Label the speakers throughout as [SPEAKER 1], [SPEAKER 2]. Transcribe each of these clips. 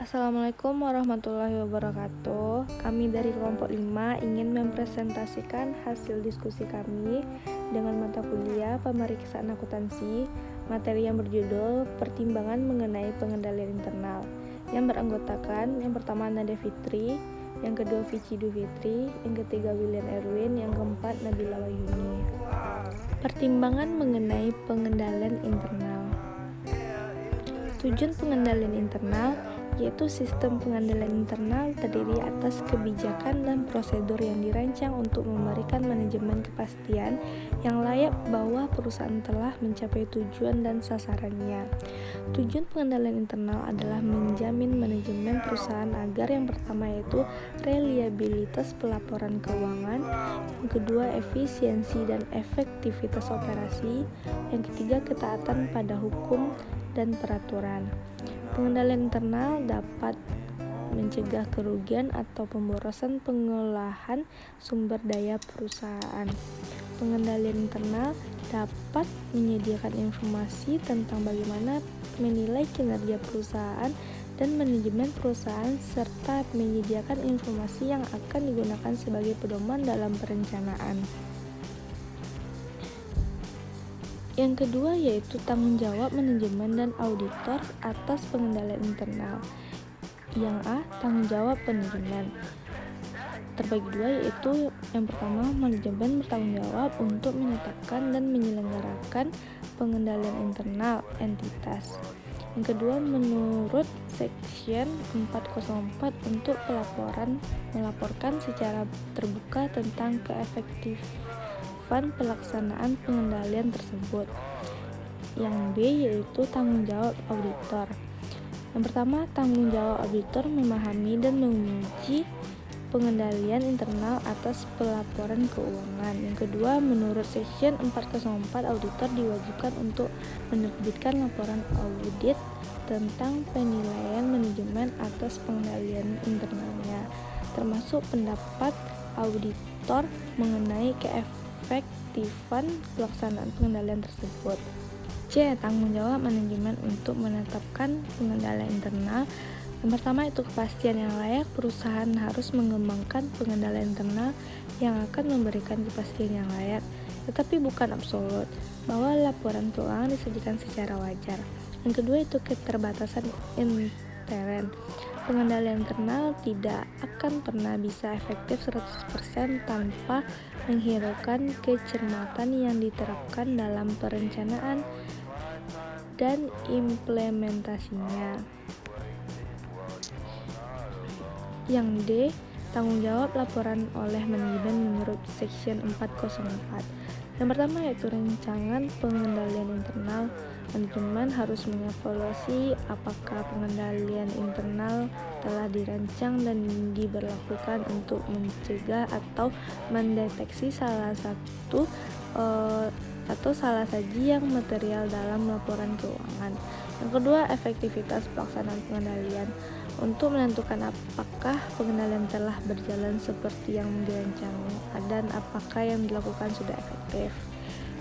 [SPEAKER 1] Assalamualaikum warahmatullahi wabarakatuh. Kami dari kelompok 5 ingin mempresentasikan hasil diskusi kami dengan mata kuliah pemeriksaan akuntansi, materi yang berjudul Pertimbangan mengenai pengendalian internal, yang beranggotakan yang pertama Nade Fitri, yang kedua Vici Dufitri, yang ketiga William Erwin, yang keempat Nabila Wahyuni. Pertimbangan mengenai pengendalian internal. Tujuan pengendalian internal yaitu sistem pengendalian internal terdiri atas kebijakan dan prosedur yang dirancang untuk memberikan manajemen kepastian yang layak bahwa perusahaan telah mencapai tujuan dan sasarannya. Tujuan pengendalian internal adalah menjamin manajemen perusahaan agar yang pertama yaitu reliabilitas pelaporan keuangan, yang kedua efisiensi dan efektivitas operasi, yang ketiga ketaatan pada hukum dan peraturan. Pengendalian internal dapat mencegah kerugian atau pemborosan pengolahan sumber daya perusahaan. Pengendalian internal dapat menyediakan informasi tentang bagaimana menilai kinerja perusahaan dan manajemen perusahaan serta menyediakan informasi yang akan digunakan sebagai pedoman dalam perencanaan. Yang kedua yaitu tanggung jawab manajemen dan auditor atas pengendalian internal. Yang A, tanggung jawab manajemen terbagi dua, yaitu yang pertama manajemen bertanggung jawab untuk menetapkan dan menyelenggarakan pengendalian internal entitas. Yang kedua, menurut Section 404 untuk melaporkan secara terbuka tentang keefektifan pelaksanaan pengendalian tersebut. Yang B yaitu tanggung jawab auditor. Yang pertama, tanggung jawab auditor memahami dan menguji pengendalian internal atas pelaporan keuangan. Yang kedua, menurut Section 404 auditor diwajibkan untuk menerbitkan laporan audit tentang penilaian manajemen atas pengendalian internalnya, termasuk pendapat auditor mengenai keefektifan pelaksanaan pengendalian tersebut. C. Tanggung jawab manajemen untuk menetapkan pengendalian internal. Yang pertama itu kepastian yang layak. Perusahaan harus mengembangkan pengendalian internal yang akan memberikan kepastian yang layak, tetapi bukan absolut, bahwa laporan keuangan disajikan secara wajar. Yang kedua itu keterbatasan intern. Pengendalian internal tidak akan pernah bisa efektif 100% tanpa menghiraukan kecermatan yang diterapkan dalam perencanaan dan implementasinya. Yang D, tanggung jawab laporan oleh manajemen menurut Section 404. Yang pertama yaitu rancangan pengendalian internal. Manajemen harus mengevaluasi apakah pengendalian internal telah dirancang dan diberlakukan untuk mencegah atau mendeteksi salah saji yang material dalam laporan keuangan. Yang kedua, efektivitas pelaksanaan pengendalian untuk menentukan apakah pengendalian telah berjalan seperti yang dirancang dan apakah yang dilakukan sudah efektif.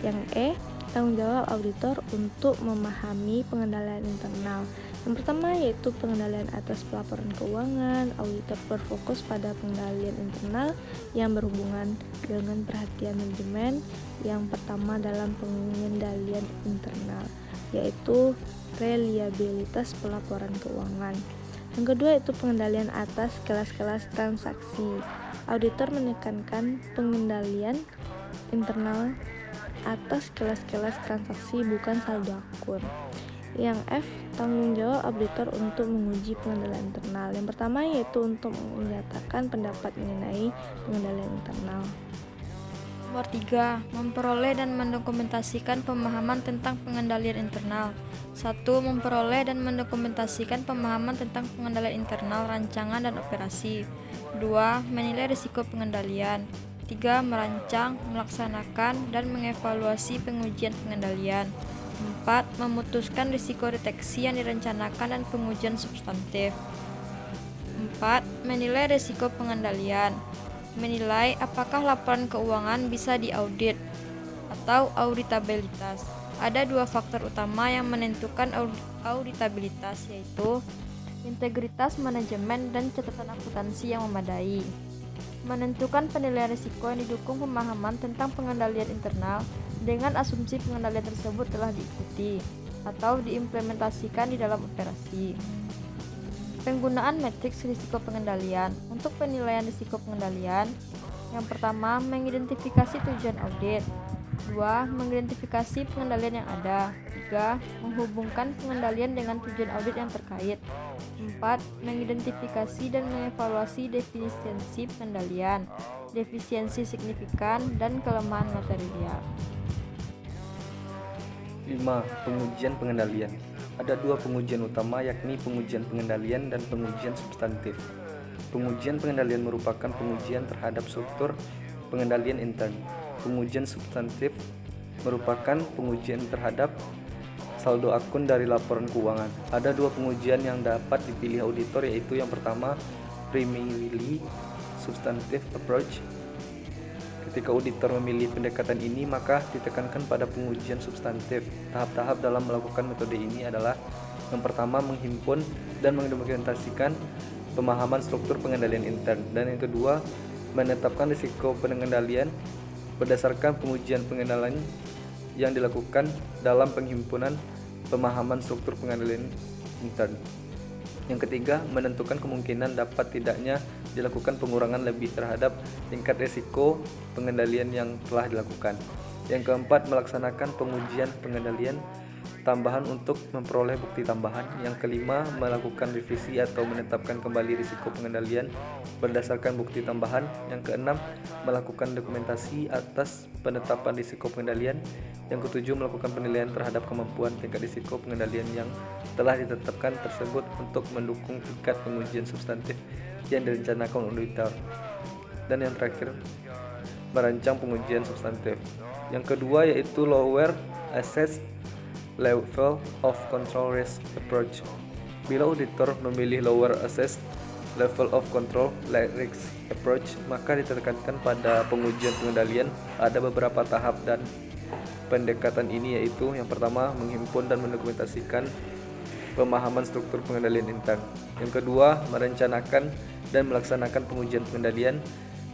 [SPEAKER 1] Yang E, tanggung jawab auditor untuk memahami pengendalian internal. Yang pertama yaitu pengendalian atas pelaporan keuangan. Auditor berfokus pada pengendalian internal yang berhubungan dengan perhatian manajemen. Yang pertama dalam pengendalian internal yaitu reliabilitas pelaporan keuangan. Yang kedua itu pengendalian atas kelas-kelas transaksi. Auditor menekankan pengendalian internal atas kelas-kelas transaksi, bukan saldo akun. Yang F, tanggung jawab auditor untuk menguji pengendalian internal. Yang pertama yaitu untuk menyatakan pendapat mengenai pengendalian internal.
[SPEAKER 2] Nomor 3. Memperoleh dan mendokumentasikan pemahaman tentang pengendalian internal. 1. Memperoleh dan mendokumentasikan pemahaman tentang pengendalian internal, rancangan dan operasi. 2. Menilai risiko pengendalian. 3. Merancang, melaksanakan, dan mengevaluasi pengujian pengendalian. 4. Memutuskan risiko deteksi yang direncanakan dan pengujian substantif. 4. Menilai risiko pengendalian. Menilai apakah laporan keuangan bisa diaudit atau auditabilitas. Ada dua faktor utama yang menentukan auditabilitas, yaitu yang integritas manajemen dan catatan akuntansi yang memadai. Menentukan penilaian risiko yang didukung pemahaman tentang pengendalian internal dengan asumsi pengendalian tersebut telah diikuti atau diimplementasikan di dalam operasi. Penggunaan matriks risiko pengendalian. Untuk penilaian risiko pengendalian, yang pertama, mengidentifikasi tujuan audit. 2. Mengidentifikasi pengendalian yang ada. 3. Menghubungkan pengendalian dengan tujuan audit yang terkait. 4. Mengidentifikasi dan mengevaluasi defisiensi pengendalian, defisiensi signifikan, dan kelemahan material.
[SPEAKER 3] 5. Pengujian pengendalian. Ada dua pengujian utama, yakni pengujian pengendalian dan pengujian substantif. Pengujian pengendalian merupakan pengujian terhadap struktur pengendalian intern. Pengujian substantif merupakan pengujian terhadap saldo akun dari laporan keuangan. Ada dua pengujian yang dapat dipilih auditor, yaitu yang pertama, primarily substantive approach. Ketika auditor memilih pendekatan ini, maka ditekankan pada pengujian substantif. Tahap-tahap dalam melakukan metode ini adalah: yang pertama, menghimpun dan mendokumentasikan pemahaman struktur pengendalian intern, dan yang kedua, menetapkan risiko pengendalian berdasarkan pengujian pengendalian yang dilakukan dalam penghimpunan pemahaman struktur pengendalian intern. Yang ketiga, menentukan kemungkinan dapat tidaknya dilakukan pengurangan lebih terhadap tingkat risiko pengendalian yang telah dilakukan. Yang keempat, melaksanakan pengujian pengendalian tambahan untuk memperoleh bukti tambahan. Yang kelima, melakukan revisi atau menetapkan kembali risiko pengendalian berdasarkan bukti tambahan. Yang keenam, melakukan dokumentasi atas penetapan risiko pengendalian. Yang ketujuh, melakukan penilaian terhadap kemampuan tingkat risiko pengendalian yang telah ditetapkan tersebut untuk mendukung tingkat pengujian substantif yang direncanakan auditor. Dan yang terakhir, merancang pengujian substantif. Yang kedua yaitu lower assessed level of control risk approach. Bila auditor memilih lower assessed level of control risk approach, maka ditekankan pada pengujian pengendalian ada beberapa tahap dan pendekatan ini, yaitu yang pertama, menghimpun dan mendokumentasikan pemahaman struktur pengendalian intern. Yang kedua, merencanakan dan melaksanakan pengujian pengendalian.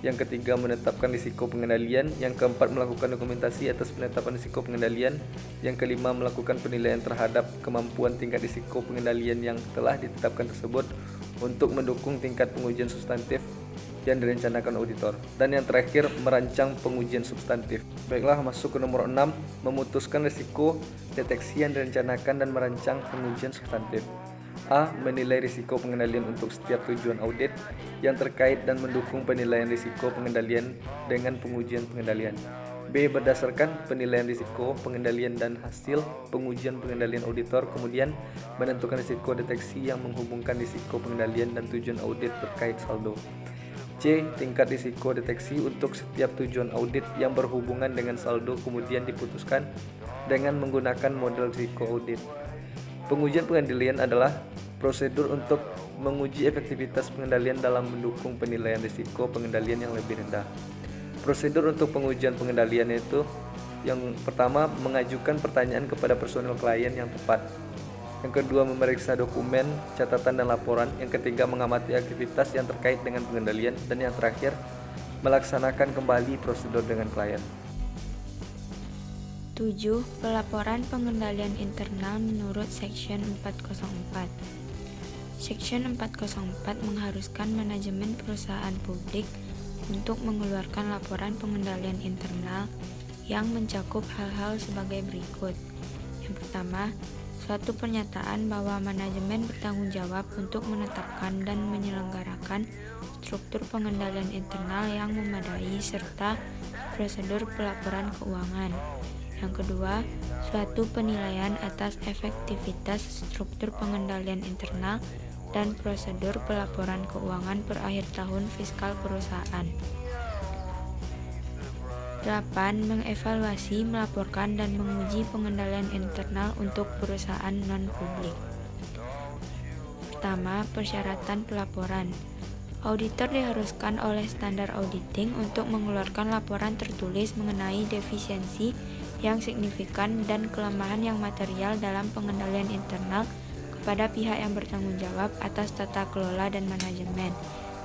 [SPEAKER 3] Yang ketiga, menetapkan risiko pengendalian. Yang keempat, melakukan dokumentasi atas penetapan risiko pengendalian. Yang kelima, melakukan penilaian terhadap kemampuan tingkat risiko pengendalian yang telah ditetapkan tersebut untuk mendukung tingkat pengujian substantif yang direncanakan auditor. Dan yang terakhir, merancang pengujian substantif. Baiklah, masuk ke nomor 6, memutuskan risiko deteksi yang direncanakan dan merancang pengujian substantif. A. Menilai risiko pengendalian untuk setiap tujuan audit yang terkait dan mendukung penilaian risiko pengendalian dengan pengujian pengendalian. B. Berdasarkan penilaian risiko pengendalian dan hasil pengujian pengendalian auditor, kemudian menentukan risiko deteksi yang menghubungkan risiko pengendalian dan tujuan audit berkait saldo. C. Tingkat risiko deteksi untuk setiap tujuan audit yang berhubungan dengan saldo, kemudian diputuskan dengan menggunakan model risiko audit. Pengujian pengendalian adalah prosedur untuk menguji efektivitas pengendalian dalam mendukung penilaian risiko pengendalian yang lebih rendah. Prosedur untuk pengujian pengendalian itu: yang pertama, mengajukan pertanyaan kepada personil klien yang tepat. Yang kedua, memeriksa dokumen, catatan, dan laporan. Yang ketiga, mengamati aktivitas yang terkait dengan pengendalian. Dan yang terakhir, melaksanakan kembali prosedur dengan klien.
[SPEAKER 1] 7. Pelaporan pengendalian internal menurut Section 404. Section 404 mengharuskan manajemen perusahaan publik untuk mengeluarkan laporan pengendalian internal yang mencakup hal-hal sebagai berikut. Yang pertama, suatu pernyataan bahwa manajemen bertanggung jawab untuk menetapkan dan menyelenggarakan struktur pengendalian internal yang memadai serta prosedur pelaporan keuangan. Yang kedua, suatu penilaian atas efektivitas struktur pengendalian internal dan prosedur pelaporan keuangan per akhir tahun fiskal perusahaan. 8. Mengevaluasi, melaporkan, dan menguji pengendalian internal untuk perusahaan non-publik. Pertama, persyaratan pelaporan. Auditor diharuskan oleh standar auditing untuk mengeluarkan laporan tertulis mengenai defisiensi yang signifikan dan kelemahan yang material dalam pengendalian internal
[SPEAKER 4] kepada pihak yang bertanggung jawab atas tata kelola dan manajemen,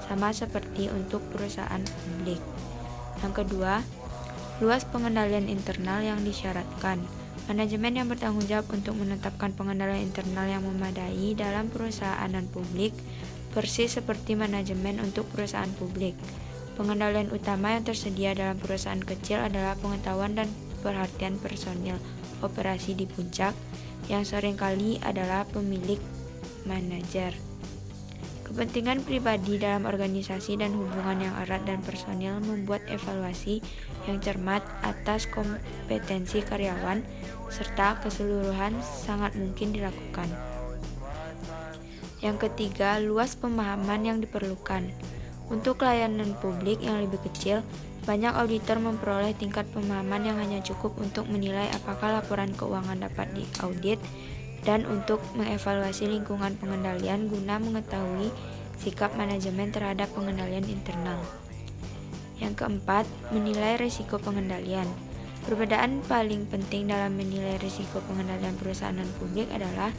[SPEAKER 4] sama seperti untuk perusahaan publik. Yang kedua, luas pengendalian internal yang disyaratkan. Manajemen yang bertanggung jawab untuk menetapkan pengendalian internal yang memadai dalam perusahaan dan publik, persis seperti manajemen untuk perusahaan publik. Pengendalian utama yang tersedia dalam perusahaan kecil adalah pengetahuan dan perhatian personil operasi di puncak, yang seringkali adalah pemilik manajer. Kepentingan pribadi dalam organisasi dan hubungan yang erat dan personil membuat evaluasi yang cermat atas kompetensi karyawan serta keseluruhan sangat mungkin dilakukan. Yang ketiga, luas pemahaman yang diperlukan. Untuk layanan publik yang lebih kecil, banyak auditor memperoleh tingkat pemahaman yang hanya cukup untuk menilai apakah laporan keuangan dapat diaudit dan untuk mengevaluasi lingkungan pengendalian guna mengetahui sikap manajemen terhadap pengendalian internal. Yang keempat, menilai risiko pengendalian. Perbedaan paling penting dalam menilai risiko pengendalian perusahaan dan publik adalah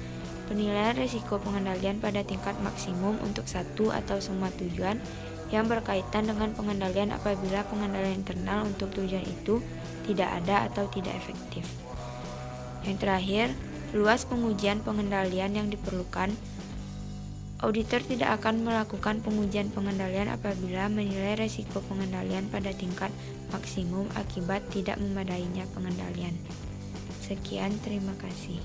[SPEAKER 4] penilaian risiko pengendalian pada tingkat maksimum untuk satu atau semua tujuan yang berkaitan dengan pengendalian apabila pengendalian internal untuk tujuan itu tidak ada atau tidak efektif. Yang terakhir, luas pengujian pengendalian yang diperlukan. Auditor tidak akan melakukan pengujian pengendalian apabila menilai risiko pengendalian pada tingkat maksimum akibat tidak memadainya pengendalian. Sekian, terima kasih.